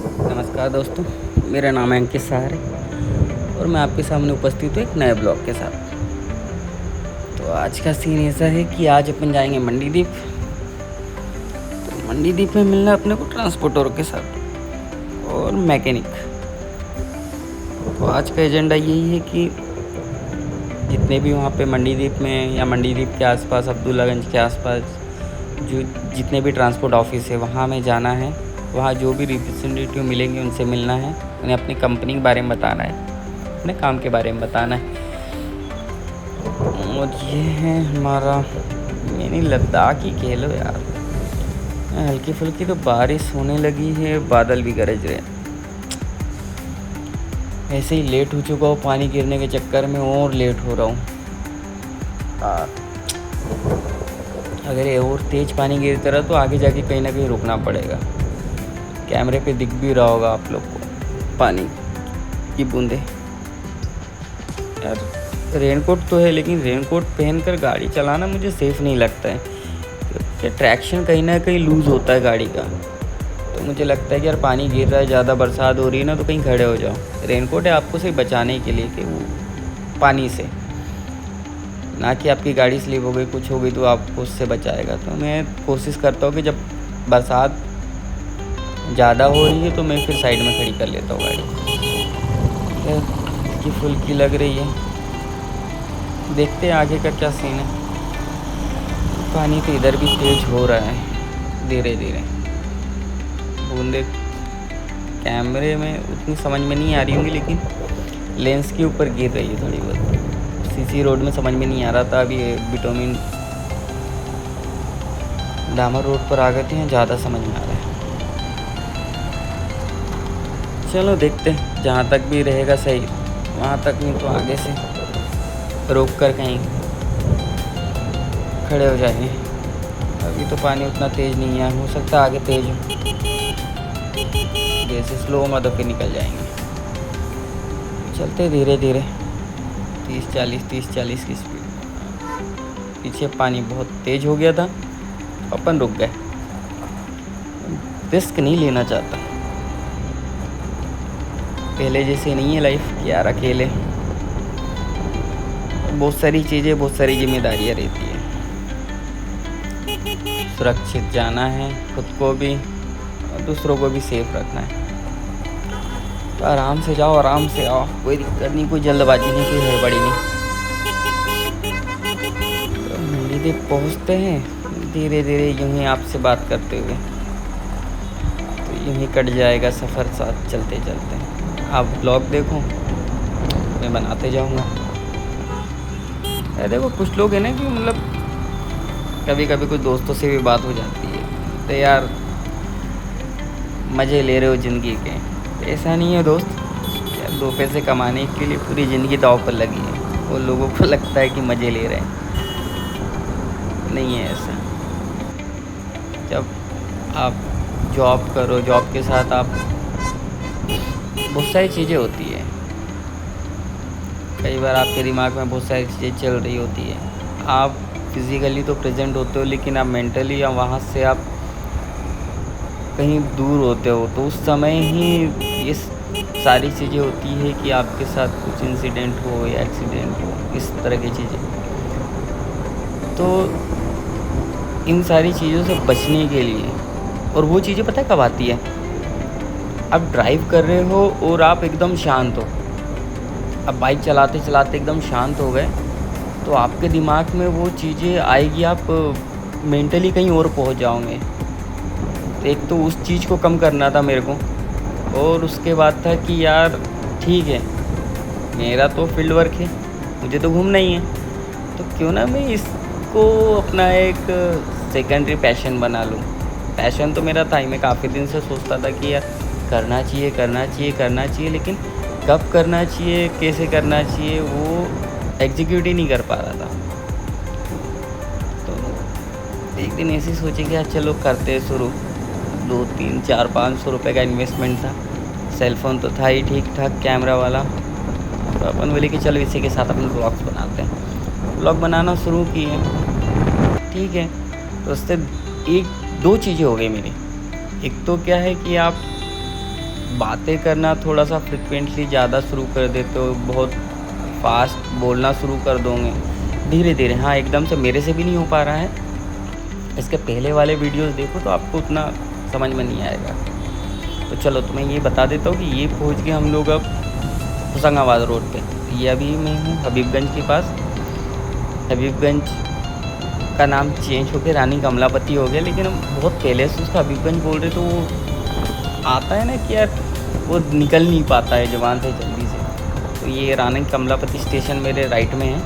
नमस्कार दोस्तों, मेरा नाम है अंकित सहारे और मैं आपके सामने उपस्थित हूँ एक नए ब्लॉग के साथ। तो आज का सीन ऐसा है कि आज अपन जाएंगे मंडीदीप। तो मंडीदीप में मिलना अपने को ट्रांसपोर्टर के साथ और मैकेनिक। तो आज का एजेंडा यही है कि जितने भी वहाँ पे मंडीदीप में या मंडीदीप के आसपास, अब्दुल्लागंज के आसपास जो जितने भी ट्रांसपोर्ट ऑफिस है वहाँ हमें जाना है। वहाँ जो भी रिप्रेजेंटेटिव मिलेंगे उनसे मिलना है, उन्हें अपनी कंपनी के बारे में बताना है, अपने काम के बारे में बताना है। और ये है हमारा मिनी लद्दाख ही कह लो यार। हल्की फुल्की तो बारिश होने लगी है, बादल भी गरज रहे हैं। ऐसे ही लेट हो चुका हूँ पानी गिरने के चक्कर में, और लेट हो रहा हूँ। अगर ये और तेज़ पानी गिरता रहा तो आगे जाके कहीं ना कहीं रुकना पड़ेगा। कैमरे पे दिख भी रहा होगा आप लोग को पानी की बूंदे। यार रेनकोट तो है, लेकिन रेनकोट पहनकर गाड़ी चलाना मुझे सेफ़ नहीं लगता है, क्योंकि ट्रैक्शन कहीं ना कहीं लूज़ होता है गाड़ी का। तो मुझे लगता है कि यार पानी गिर रहा है, ज़्यादा बरसात हो रही है ना, तो कहीं खड़े हो जाओ। रेनकोट है आपको सिर्फ बचाने के लिए कि वो पानी से, ना कि आपकी गाड़ी स्लिप हो गई, कुछ हो गई तो आपको उससे बचाएगा। तो मैं कोशिश करता हूँ कि जब बरसात ज़्यादा हो रही है तो मैं फिर साइड में खड़ी कर लेता हूँ गाड़ी। हल्की फुल्की लग रही है, देखते हैं आगे का क्या सीन है। पानी तो इधर भी तेज हो रहा है धीरे धीरे। बूंदे कैमरे में उतनी समझ में नहीं आ रही होंगी, लेकिन लेंस के ऊपर गिर रही है थोड़ी बहुत। सीसी रोड में समझ में नहीं आ रहा था, अभी बिटोमिन डामर रोड पर आ गए थे, ज़्यादा समझ में आ रहा है। चलो देखते हैं, जहाँ तक भी रहेगा सही, वहाँ तक नहीं तो आगे से रोक कर कहीं खड़े हो जाएंगे। अभी तो पानी उतना तेज़ नहीं है, हो सकता है आगे तेज़ हो। जैसे स्लो होगा तो फिर निकल जाएंगे। चलते धीरे धीरे 30-40 की स्पीड। पीछे पानी बहुत तेज़ हो गया था, अपन रुक गए। रिस्क नहीं लेना चाहता, पहले जैसे नहीं है लाइफ कि यार अकेले बहुत सारी चीज़ें, बहुत सारी जिम्मेदारियाँ रहती है। सुरक्षित जाना है, खुद को भी और दूसरों को भी सेफ रखना है। तो आराम से जाओ, आराम से आओ, कोई दिक्कत नहीं, कोई जल्दबाजी नहीं, कोई हड़बड़ी नहीं। तो मंडीदीप पहुँचते हैं धीरे धीरे, यूँ ही आपसे बात करते हुए। तो यूँ ही कट जाएगा सफ़र साथ चलते चलते। आप ब्लॉग देखो, मैं बनाते जाऊँगा। देखो कुछ लोग हैं ना कि मतलब कभी कभी कुछ दोस्तों से भी बात हो जाती है, तो यार मज़े ले रहे हो ज़िंदगी के। ऐसा नहीं है दोस्त, यार 2 पैसे कमाने के लिए पूरी ज़िंदगी दांव पर लगी है। वो लोगों को लगता है कि मज़े ले रहे हैं, नहीं है ऐसा। जब आप जॉब करो, जॉब के साथ आप बहुत सारी चीज़ें होती है। कई बार आपके दिमाग में बहुत सारी चीज़ें चल रही होती है। आप फिज़िकली तो प्रेजेंट होते हो, लेकिन आप मेंटली या वहाँ से आप कहीं दूर होते हो। तो उस समय ही ये सारी चीज़ें होती है कि आपके साथ कुछ इंसिडेंट हो या एक्सीडेंट हो, इस तरह की चीज़ें। तो इन सारी चीज़ों से बचने के लिए, और वो चीज़ें पता है कब आती है? आप ड्राइव कर रहे हो और आप एकदम शांत हो, अब बाइक चलाते चलाते एकदम शांत हो गए, तो आपके दिमाग में वो चीज़ें आएगी, आप मेंटली कहीं और पहुंच जाओगे। तो एक तो उस चीज़ को कम करना था मेरे को, और उसके बाद था कि यार ठीक है, मेरा तो फील्ड वर्क है, मुझे तो घूमना ही है, तो क्यों ना मैं इसको अपना एक सेकेंडरी पैशन बना लूँ। पैशन तो मेरा था ही, मैं काफ़ी दिन से सोचता था कि यार करना चाहिए करना चाहिए करना चाहिए, लेकिन कब करना चाहिए, कैसे करना चाहिए, वो एग्जीक्यूट ही नहीं कर पा रहा था। तो एक दिन ऐसे सोचे कि यार चलो करते शुरू। 2-3-4-500 रुपये का इन्वेस्टमेंट था। सेलफ़ोन तो था ही ठीक ठाक कैमरा वाला। तो अपन बोले कि चलो इसी के साथ अपन ब्लॉग्स बनाते हैं। ब्लॉग बनाना शुरू किए, ठीक है। तो उससे 1-2 चीज़ें हो गई मेरी। एक तो क्या है कि आप बातें करना थोड़ा सा फ्रिक्वेंटली ज़्यादा शुरू कर देते हो, बहुत फास्ट बोलना शुरू कर दोगे धीरे धीरे। हाँ, एकदम से मेरे से भी नहीं हो पा रहा है। इसके पहले वाले वीडियोस देखो तो आपको उतना समझ में नहीं आएगा। तो चलो, तो मैं ये बता देता हूँ कि ये पहुँच गए हम लोग अब होशंगाबाद रोड पे। ये अभी मैं हूँ हबीबगंज के पास। हबीबगंज का नाम चेंज होकर रानी कमलापति हो गया, लेकिन हम बहुत पहले से उसका हबीबगंज बोल रहे तो वो आता है ना कि यार वो निकल नहीं पाता है ज़ुबान से जल्दी से। तो ये रानी कमलापति स्टेशन मेरे राइट में है,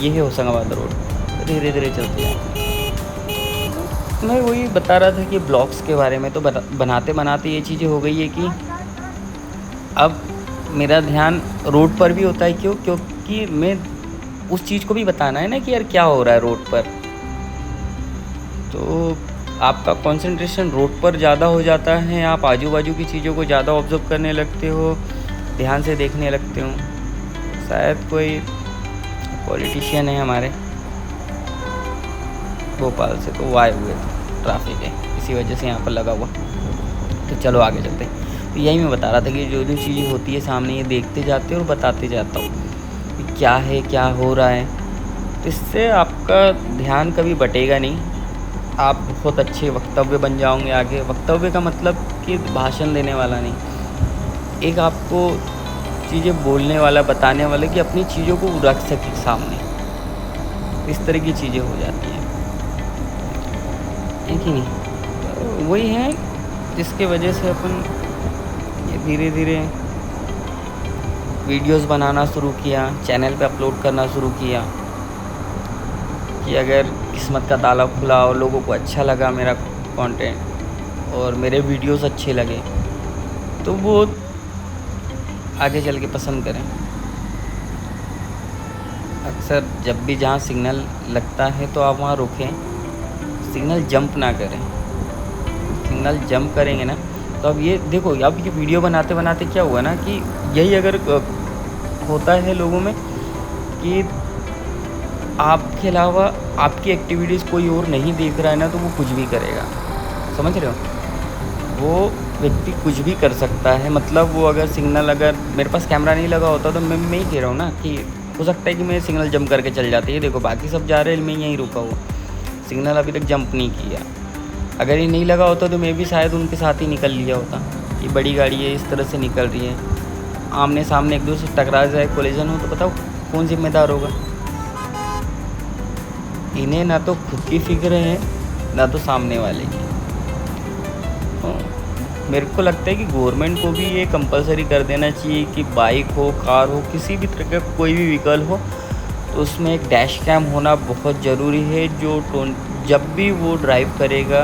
ये है होशंगाबाद रोड। तो धीरे धीरे चलते हैं। मैं वही बता रहा था कि ब्लॉग्स के बारे में। तो बनाते बनाते ये चीज़ें हो गई है कि अब मेरा ध्यान रोड पर भी होता है। क्योंकि मैं उस चीज़ को भी बताना है ना कि यार क्या हो रहा है रोड पर। तो आपका कंसंट्रेशन रोड पर ज़्यादा हो जाता है, आप आजू बाजू की चीज़ों को ज़्यादा ऑब्जर्व करने लगते हो, ध्यान से देखने लगते हो। शायद कोई पॉलिटिशियन है हमारे भोपाल से, तो वो आए हुए थे, ट्रैफिक है इसी वजह से यहाँ पर लगा हुआ। तो चलो आगे चलते हैं। तो यही मैं बता रहा था कि जो जो चीज़ें होती है सामने, ये देखते जाते और बताते जाता हूँ कि क्या है, क्या हो रहा है। तो इससे आपका ध्यान कभी बटेगा नहीं, आप बहुत अच्छे वक्तव्य बन जाओगे आगे। वक्तव्य का मतलब कि भाषण देने वाला नहीं, एक आपको चीज़ें बोलने वाला, बताने वाला, कि अपनी चीज़ों को रख सके सामने। इस तरह की चीज़ें हो जाती हैं, है कि नहीं। तो वही है जिसके वजह से अपन ये धीरे धीरे वीडियोस बनाना शुरू किया, चैनल पे अपलोड करना शुरू किया कि अगर किस्मत का ताला खुला और लोगों को अच्छा लगा मेरा कंटेंट और मेरे वीडियोस अच्छे लगे तो वो आगे चल के पसंद करें। अक्सर जब भी जहाँ सिग्नल लगता है तो आप वहाँ रुकें, सिग्नल जंप ना करें। सिग्नल जंप करेंगे ना तो अब ये देखो, अब ये वीडियो बनाते बनाते क्या हुआ ना कि यही अगर होता है लोगों में कि आपके अलावा आपकी एक्टिविटीज़ कोई और नहीं देख रहा है ना, तो वो कुछ भी करेगा। समझ रहे हो, वो व्यक्ति कुछ भी कर सकता है। मतलब वो अगर सिग्नल, अगर मेरे पास कैमरा नहीं लगा होता तो मैं ही कह रहा हूँ ना कि हो सकता है कि मैं सिग्नल जंप करके चल जाती है। देखो बाकी सब जा रहे हैं, मैं यहीं रुका हुआ, सिग्नल अभी तक जंप नहीं किया। अगर ये नहीं लगा होता तो मैं भी शायद उनके साथ ही निकल लिया होता। ये बड़ी गाड़ी है, इस तरह से निकल रही है, आमने सामने एक दूसरे से टकरा जाए, कोलिजन हो, तो बताओ कौन जिम्मेदार होगा। इन्हें ना तो खुद की फिक्र है ना तो सामने वाले की। मेरे को लगता है कि गवर्नमेंट को भी ये कंपलसरी कर देना चाहिए कि बाइक हो, कार हो, किसी भी तरह का कोई भी व्हीकल हो तो उसमें एक डैश कैम होना बहुत ज़रूरी है, जो जब भी वो ड्राइव करेगा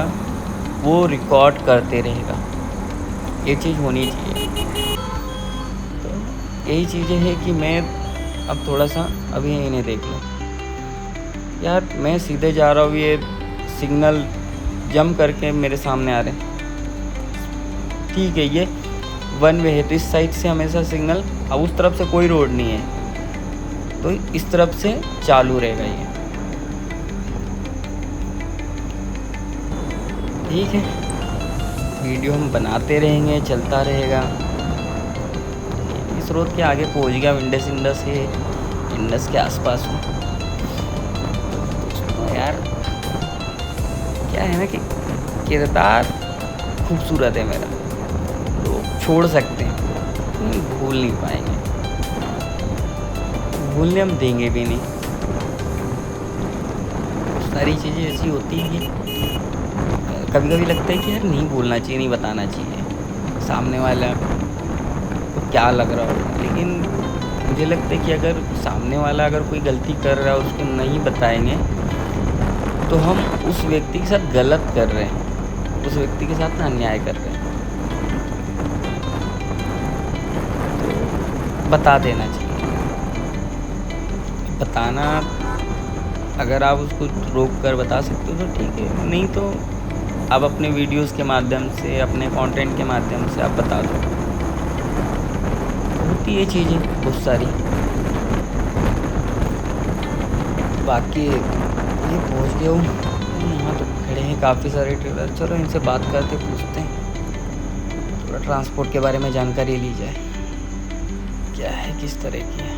वो रिकॉर्ड करते रहेगा। ये चीज़ होनी चाहिए। तो यही चीज़ें हैं कि मैं अब थोड़ा सा अभी इन्हें देख लूँ यार, मैं सीधे जा रहा हूँ, ये सिग्नल जंप करके मेरे सामने आ रहे हैं। ठीक है, ये वन वे है तो इस साइड से हमेशा सिग्नल, अब उस तरफ से कोई रोड नहीं है तो इस तरफ से चालू रहेगा ये। ठीक है, वीडियो हम बनाते रहेंगे, चलता रहेगा। इस रोड के आगे पहुंच गया, इंडस है, इंडस के आसपास हूँ। तो यार क्या है ना कि किरदार खूबसूरत है मेरा, लोग छोड़ सकते हैं, भूल नहीं पाएंगे, भूलने हम देंगे भी नहीं। सारी चीज़ें ऐसी होती हैं कि कभी कभी लगता है कि यार नहीं बोलना चाहिए, नहीं बताना चाहिए, सामने वाला तो क्या लग रहा हो। लेकिन मुझे लगता है कि अगर सामने वाला अगर कोई गलती कर रहा है उसको नहीं बताएंगे तो हम उस व्यक्ति के साथ गलत कर रहे हैं, उस व्यक्ति के साथ अन्याय कर रहे हैं। तो बता देना चाहिए। बताना, अगर आप उसको रोक कर बता सकते हो तो ठीक है, नहीं तो आप अपने वीडियोस के माध्यम से, अपने कंटेंट के माध्यम से आप बता दो। होती ये चीज़ें बहुत सारी। बाकी ये पहुँच गया हूँ, यहाँ तो खड़े हैं काफ़ी सारे ट्रेलर। चलो इनसे बात करते, पूछते हैं थोड़ा ट्रांसपोर्ट के बारे में जानकारी ली जाए, क्या है किस तरह की है।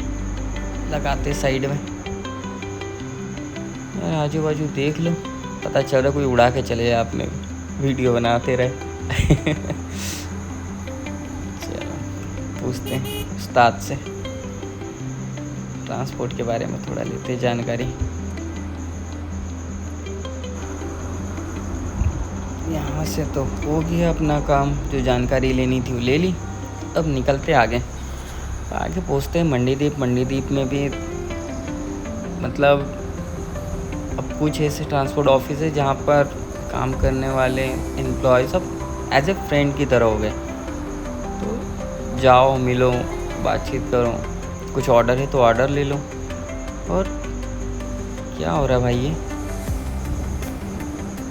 लगाते साइड में यार, आजू बाजू देख लो, पता चल रहा कोई उड़ा के चले जाए, आपने वीडियो बनाते रहे। चलो पूछते हैं उस्ताद से, ट्रांसपोर्ट के बारे में थोड़ा लेते जानकारी। यहाँ से तो हो गया अपना काम, जो जानकारी लेनी थी वो ले ली। अब निकलते आगे पहुँचते हैं मंडीदीप। मंडीदीप में भी मतलब अब कुछ ऐसे ट्रांसपोर्ट ऑफिस है जहाँ पर काम करने वाले एम्प्लॉय सब एज ए फ्रेंड की तरह हो गए। तो जाओ, मिलो, बातचीत करो, कुछ ऑर्डर है तो ऑर्डर ले लो। और क्या हो रहा है भाई, ये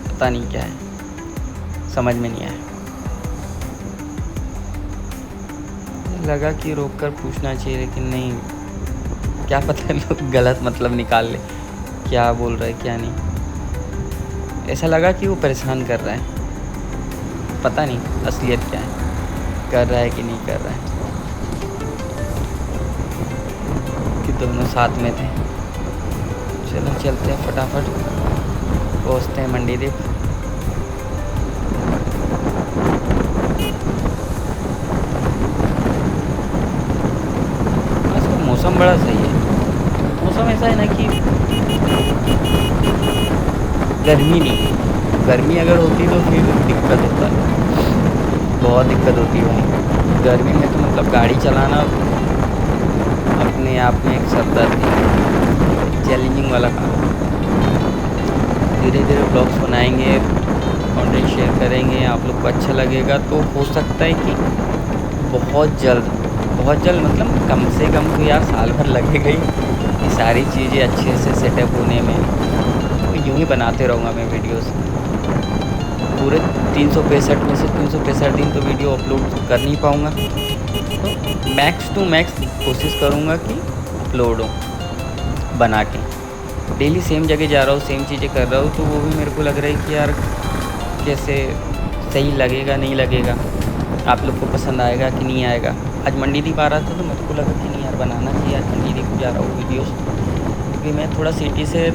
पता नहीं क्या है, समझ में नहीं आया। लगा कि रोक कर पूछना चाहिए, लेकिन नहीं, क्या पता लोग गलत मतलब निकाल ले, क्या बोल रहा है क्या नहीं। ऐसा लगा कि वो परेशान कर रहा है, पता नहीं असलियत क्या है, कर रहा है कि नहीं कर रहा है, कि दोनों साथ में थे। चलो चलते हैं, फटाफट पहुँचते हैं मंडीदीप। मौसम बड़ा सही है। मौसम ऐसा है ना कि गर्मी नहीं है, गर्मी अगर होती तो फिर दिक्कत होता है, बहुत दिक्कत होती है भाई। गर्मी में तो मतलब गाड़ी चलाना अपने आप में एक सरदर्द है, चैलेंजिंग वाला काम। धीरे धीरे ब्लॉग्स बनाएंगे, कंटेंट शेयर करेंगे, आप लोग को अच्छा लगेगा तो हो सकता है कि बहुत जल्द मतलब कम से कम तो यार साल भर लगेगा ही ये सारी चीज़ें अच्छे से सेटअप होने में। तो यूँ ही बनाते रहूँगा मैं वीडियोस, पूरे 365 में से 365 दिन तो वीडियो अपलोड कर नहीं पाऊँगा, तो मैक्स टू मैक्स कोशिश करूँगा कि अपलोड हो बना के। डेली सेम जगह जा रहा हूँ, सेम चीज़ें कर रहा हूँ, तो वो भी मेरे को लग रहा है कि यार कैसे सही लगेगा नहीं लगेगा, आप लोग को पसंद आएगा कि नहीं आएगा। आज मंडीदीप आ रहा था तो मेरे को लगा कि नहीं यार बनाना चाहिए, आज मंडीदीप जा रहा हूँ वीडियोस, क्योंकि मैं थोड़ा सिटी से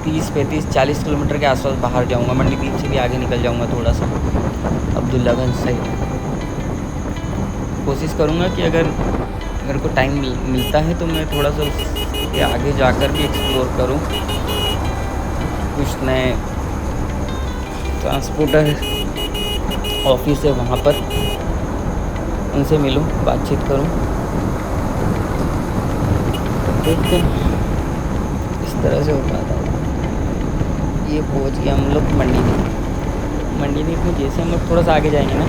30-35-40 किलोमीटर के आसपास बाहर जाऊँगा। मंडीदीप से भी आगे निकल जाऊँगा थोड़ा सा, अब्दुल्लागंज साइड। कोशिश करूँगा कि अगर मेरे को टाइम मिलता है तो मैं थोड़ा सा उसके आगे जाकर भी एक्सप्लोर करूँ, कुछ नए ट्रांसपोर्टर ऑफिस है वहाँ पर उनसे मिलूं, बातचीत करूं। देखते हैं इस तरह से हो पाता है। ये पहुंच गया हम लोग मंडीदीप में। जैसे हम लोग थोड़ा सा आगे जाएंगे ना,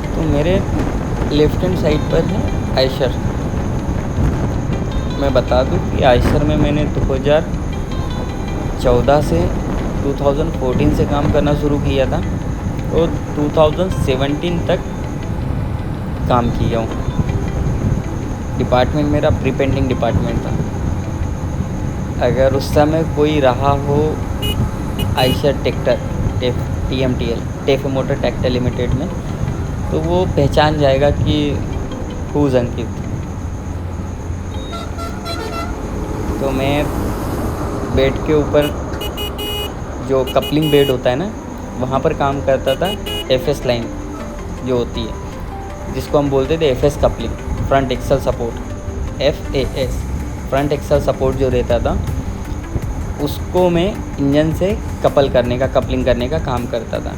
तो मेरे लेफ्ट हैंड साइड पर है आयशर। मैं बता दूं कि आयशर में मैंने 2014 से 2014 से काम करना शुरू किया था, और 2017 तक काम किया हूँ। डिपार्टमेंट मेरा प्री पेंटिंग डिपार्टमेंट था। अगर उस समय कोई रहा हो Eicher tractor TMTL TAFE motor tractor limited में, तो वो पहचान जाएगा कि हुज़ अंकित। तो मैं बेड के ऊपर जो कपलिंग बेड होता है ना, वहाँ पर काम करता था। FS लाइन जो होती है, जिसको हम बोलते थे FS coupling, front axle support, FAS front axle support जो रहता था, उसको मैं इंजन से कपलिंग करने का काम करता था।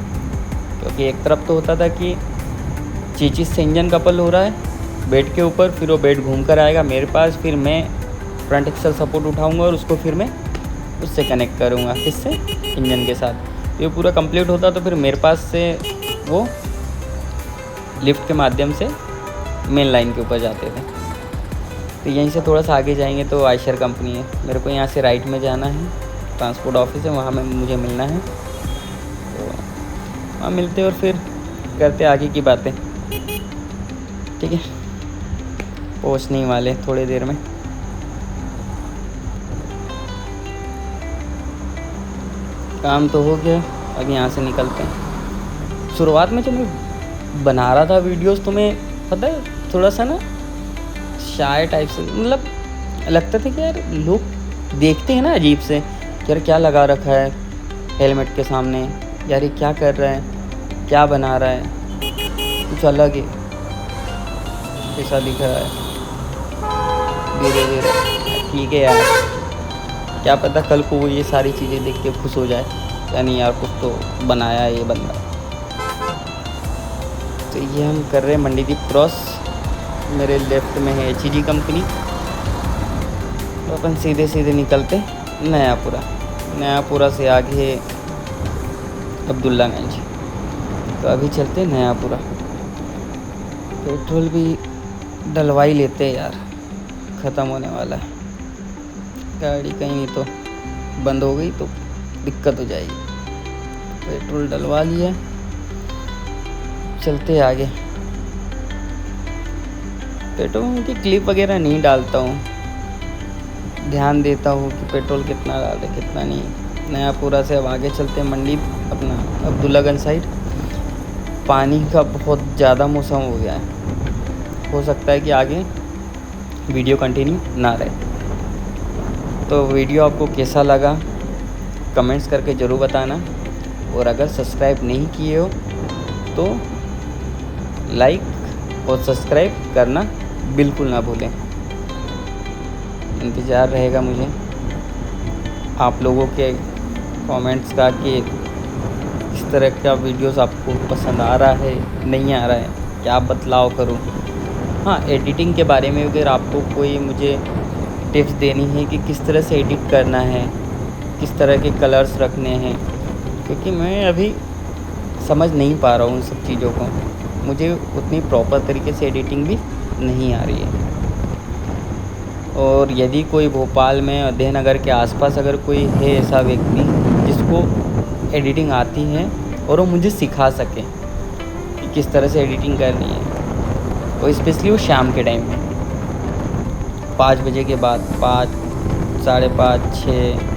क्योंकि एक तरफ तो होता था कि चीज़ से इंजन कपल हो रहा है बेड के ऊपर, फिर वो बेड घूम कर आएगा मेरे पास, फिर मैं फ्रंट एक्सल सपोर्ट उठाऊँगा और उसको फिर मैं उससे कनेक्ट करूँगा, किससे, इंजन के साथ। ये पूरा कंप्लीट होता तो फिर मेरे पास से वो लिफ्ट के माध्यम से मेन लाइन के ऊपर जाते थे। तो यहीं से थोड़ा सा आगे जाएंगे तो आयशर कंपनी है। मेरे को यहाँ से राइट में जाना है, ट्रांसपोर्ट ऑफिस है, वहाँ में मुझे मिलना है। तो वहाँ मिलते और फिर करते आगे की बातें, ठीक है। पहुँचने ही वाले थोड़ी देर में। काम तो हो गया, अब यहाँ से निकलते हैं। शुरुआत में जब मैं बना रहा था वीडियोस तो मैं पता है थोड़ा सा ना शाय टाइप से, मतलब लगता था कि यार लोग देखते हैं ना अजीब से कि यार क्या लगा रखा है हेलमेट के सामने, यार ये क्या कर रहा है, क्या बना रहा है, कुछ अलग ही ऐसा दिख रहा है धीरे धीरे। ठीक है यार, क्या पता कल को वो ये सारी चीज़ें देख के खुश हो जाए, यानी यार कुछ तो बनाया है ये बंदा। तो ये हम कर रहे हैं मंडीदीप क्रॉस, मेरे लेफ्ट में है HEG कंपनी। तो अपन सीधे सीधे निकलते नयापुरा, नयापुरा से आगे अब्दुल्लागंज। तो अभी चलते नयापुरा, पेट्रोल भी डलवा ही लेते हैं यार, ख़त्म होने वाला है। गाड़ी कहीं तो बंद हो गई तो दिक्कत हो जाएगी। पेट्रोल डलवा लिया, चलते आगे। पेट्रोल की क्लिप वगैरह नहीं डालता हूँ, ध्यान देता हूँ कि पेट्रोल कितना डाले कितना नहीं। नयापुरा से अब आगे चलते हैं मंडी अपना अब्दुल्लागंज साइड। पानी का बहुत ज़्यादा मौसम हो गया है, हो सकता है कि आगे वीडियो कंटिन्यू ना रहे। तो वीडियो आपको कैसा लगा कमेंट्स करके ज़रूर बताना, और अगर सब्सक्राइब नहीं किए हो तो लाइक और सब्सक्राइब करना बिल्कुल ना भूलें। इंतज़ार रहेगा मुझे आप लोगों के कमेंट्स का कि किस तरह का वीडियोस आपको पसंद आ रहा है, नहीं आ रहा है, क्या बदलाव करूं। हाँ, एडिटिंग के बारे में अगर आपको कोई मुझे टिप्स देनी है कि किस तरह से एडिट करना है, किस तरह के कलर्स रखने हैं, क्योंकि मैं अभी समझ नहीं पा रहा हूँ उन सब चीज़ों को, मुझे उतनी प्रॉपर तरीके से एडिटिंग भी नहीं आ रही है। और यदि कोई भोपाल में अध्ययनगर के आसपास अगर कोई है ऐसा व्यक्ति जिसको एडिटिंग आती है और वो मुझे सिखा सके कि किस तरह से एडिटिंग करनी है, और स्पेशली वो शाम के टाइम में 5 बजे के बाद, 5, 5:30, 6,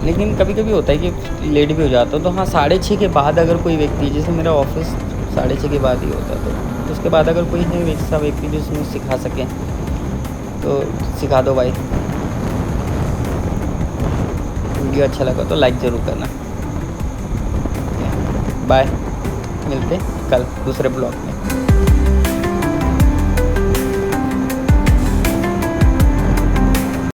लेकिन कभी कभी होता है कि लेट भी हो जाता है। तो हाँ, 6:30 के बाद अगर कोई व्यक्ति, जैसे मेरा ऑफिस 6:30 के बाद ही होता है, तो उसके बाद अगर कोई है वैसा व्यक्ति जो उसमें सिखा सके तो सिखा दो भाई। वीडियो अच्छा लगा तो लाइक ज़रूर करना। बाय, मिलते कल दूसरे ब्लॉग में।